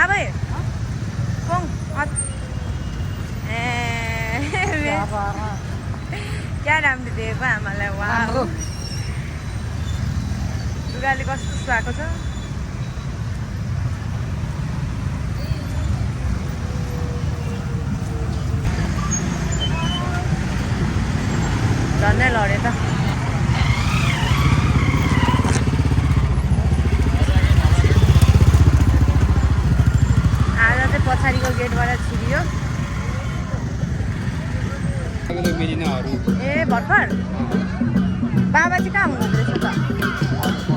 आबै कौन क्या राम्रो दिएको आमालाई वाह लुगाले कस्तो सुहाएको छ झन्डै लड्यो त आज चाहिँ पछाडिको गेटबाट छिरियो ए भर्खर बाबा चाहिँ कहाँ हुनुहुँदो रहेछ त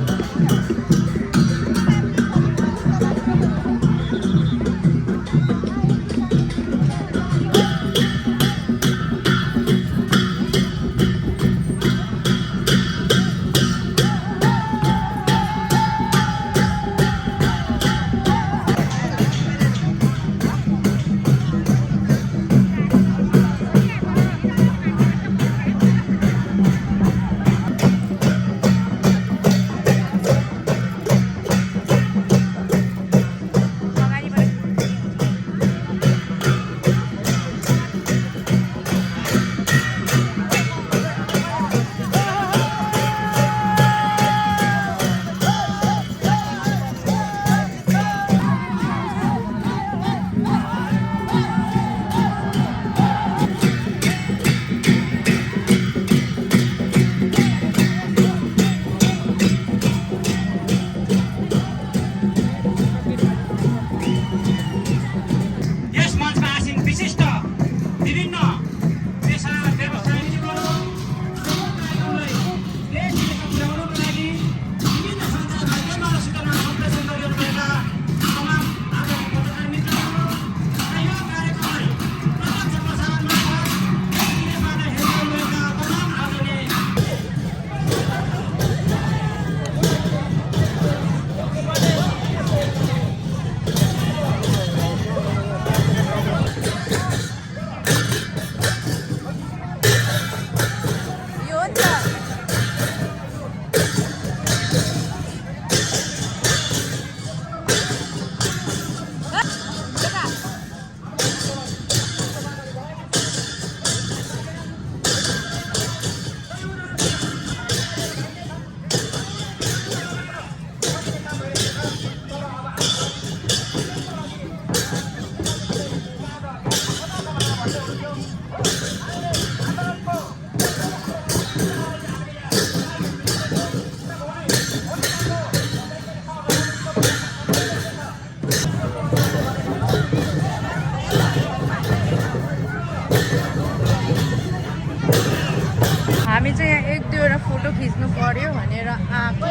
हामी चाहिँ यहाँ एक दुईवटा फोटो खिच्नु पर्यो भनेर आएको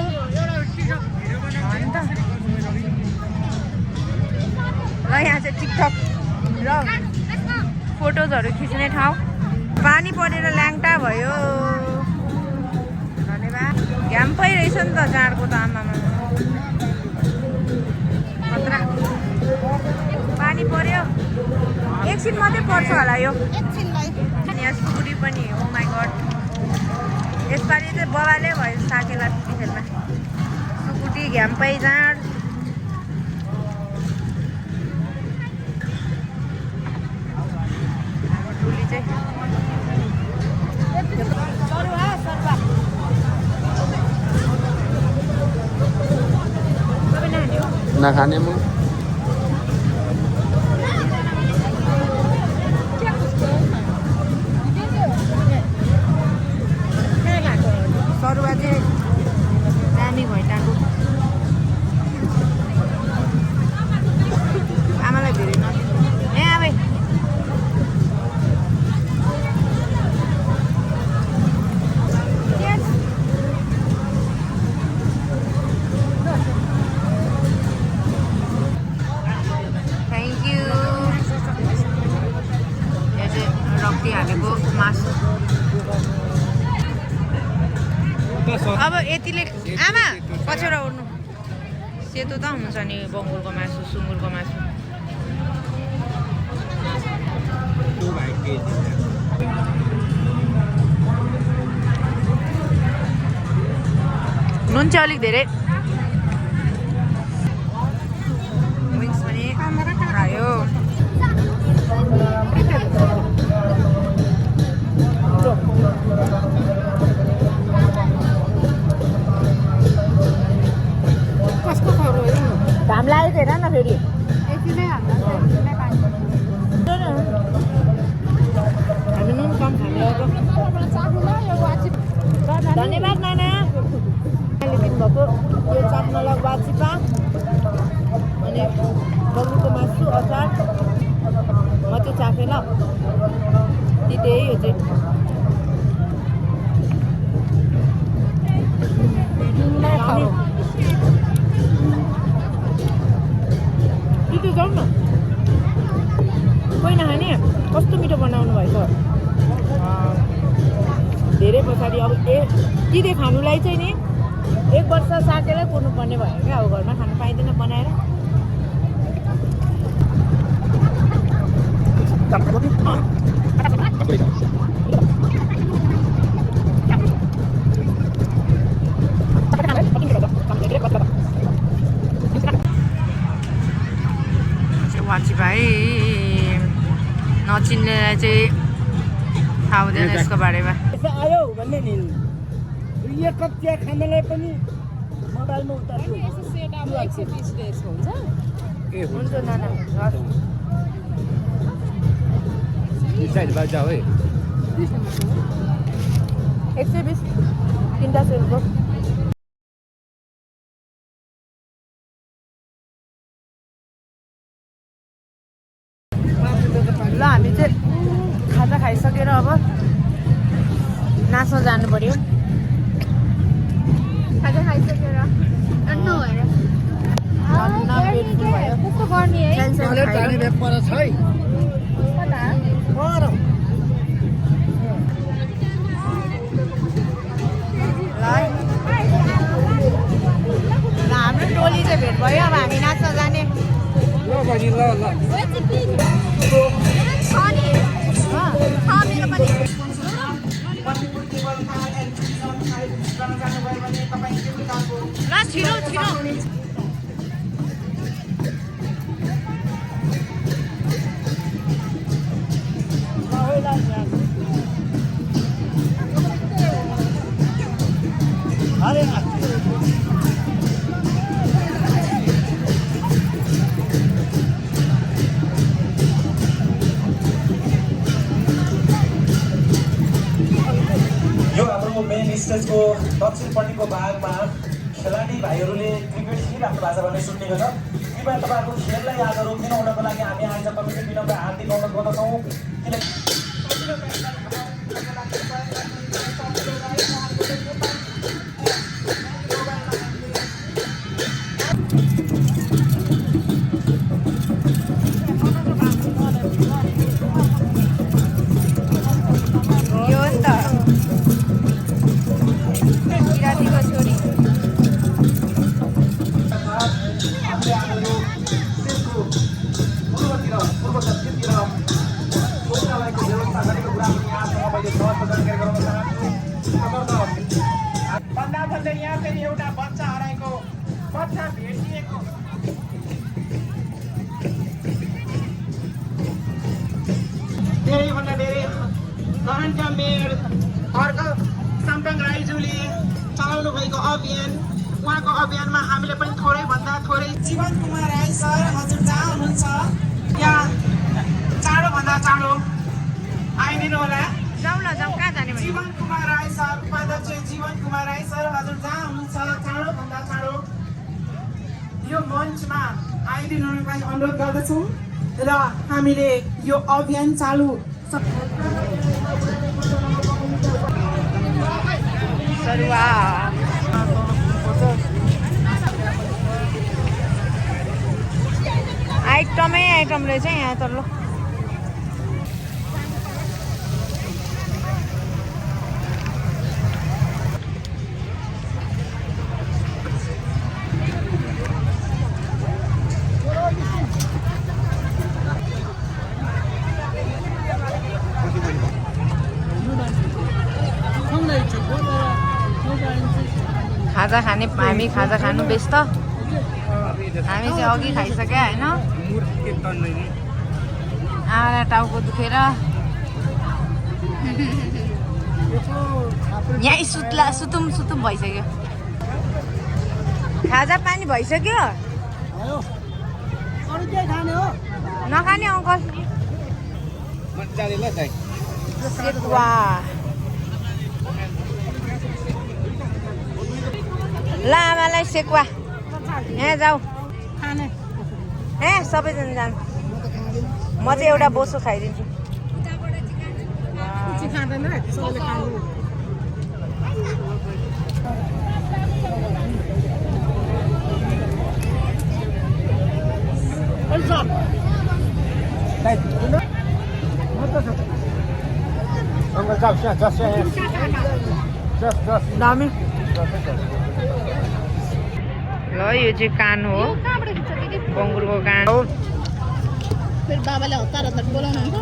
ल यहाँ चाहिँ टिकटक र फोटोजहरू खिच्ने ठाउँ पानी परेर ल्याङ्टा भयो धन्यवाद घाम परिरहेछ नि त जाडको त आमामा खतरा पानी पर्यो एकछिन मात्रै पर्छ होला यो अनि यहाँ सुकुटी पनि ओ माई गड यसपालि चाहिँ बबाले भयो साकेला खेल्न सुकुटी घ्याम्पै जाँड टोली चाहिँ नखाने म सरुवा चाहिँ दामी भइटाको आमालाई धेरै नदिनु ए आबै थ्याङ्क यू यो चाहिँ रक्ती हालेको मासु अब यतिले आमा पछाडि उड्नु सेतो त हुन्छ नि बङ्गुरको मासु सुँगुरको मासु नुन चाहिँ अलिक धेरै विङ्स पनि घाम लागेको हेर न फेरि हामी नुन कम धन्यवाद नाना अहिले दिनुभएको यो चाप्नलाई वाचिपा अनि बगुको मासु अचार म चाहिँ चाखेँ ल त्यही यो चाहिँ दिदी जाउँ न कोही नखाने कस्तो मिठो बनाउनु भएछ धेरै पछाडि अब दिदी खानुलाई चाहिँ नि 1 वर्ष साकेरै कुर्नुपर्ने भयो क्या अब घरमा खानु पाइँदैन बनाएर वाची भाइ नचिन्नेलाई चाहिँ थाहा हुँदैन यसको बारेमा आयो भन्ने नि एक कप चिया खानलाई पनि मोबाइलमा उतार्छु हुन्छ नाना बाजा है 120 तिनवटा सेलको ल हामी चाहिँ खाजा खाइसकेर अब नाच्न जानु पर्यो खाजा खाइसकेर हाम्रो टोली चाहिँ भेट भयो अब हामी नाच्न जाने ल छिटो छिटो यो हाम्रो मेन स्टेजको दक्षिणपट्टिको भागमा खेलाडी भाइहरूले क्रिकेट खेलिराख्नु भएको छ भन्ने सुन्नेको छ कृपया तपाईँहरूको खेललाई आज रोकिनुहुनको लागि हामी आज कमिटी विनम्र हार्दिक अनुरोध गर्दछौँ यो नि त किरातीको छोरी पूर्व दक्षिणतिर शौचालयको व्यवस्था गरेको कुरा पनि यहाँसँग मैले सहज जानकारी गराउन चाहन्छु भन्दा भन्दै यहाँ फेरि एउटा बच्चा हराएको बच्चा भेटिएको धेरैभन्दा धेरै धनका मेयर अर्क साम्पाङ राईज्यूले चलाउनु भएको अभियान उहाँको अभियानमा हामीले पनि थोरै भन्दा थोरै जीवन कुमार राई सर हजुर जहाँ हुनुहुन्छ यहाँ चाँडोभन्दा चाँडो आइदिनु होला जाउँ ल जाउँ कहाँ जाने भने जीवन कुमार राई सर उपाध्यक्ष जीवन कुमार राई सर हजुर जहाँ हुनुहुन्छ चाँडोभन्दा चाँडो यो मञ्चमा आइदिनुको लागि अनुरोध गर्दछौँ र हामीले यो अभियान चालु सरुवा आइटमै आइटम रहेछ यहाँ त ल खाजा खाने हामी खाजा खानु व्यस्त हामी चाहिँ अघि खाइसक्यो होइन आएर टाउको दुखेर यहाँ सुतुम सुतुम भइसक्यो खाजा पानी भइसक्यो नखाने अङ्कल मजाले ल दाइ सेकुवा ल आमालाई सेकुवा यहाँ जाऊ ए सबैजना जानु म चाहिँ एउटा बोसो खाइदिन्छु दामी ल यो चाहिँ कान हो बङ्गुरको कान हो बाबाले हतार हतार बोलाउनुहुन्छ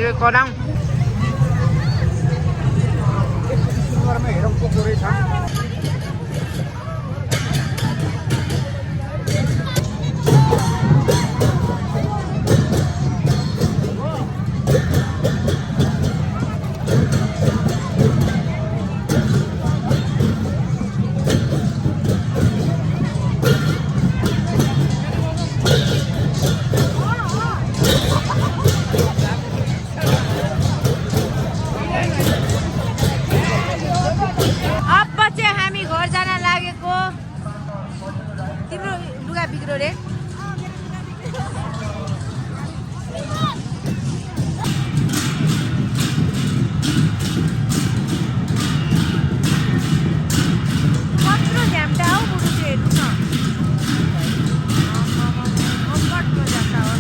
यो कराउँ हेरौँ को रहेछ बिग्रो रे कत्रो झ्याम्टा हौ बुढो चाहिँ हेर्नु न कत्रो झ्याम्टा हो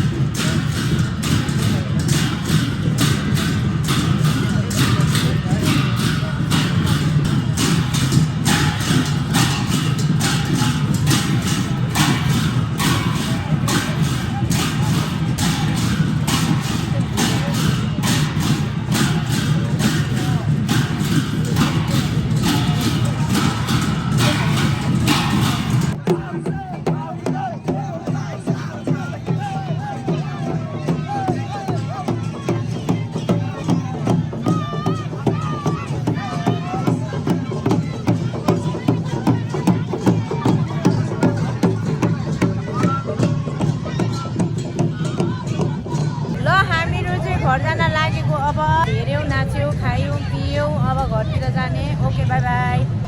घरजना लागेको अब हेऱ्यौँ नाच्यौँ खायौँ पियौँ अब घरतिर जाने ओके बाई बाई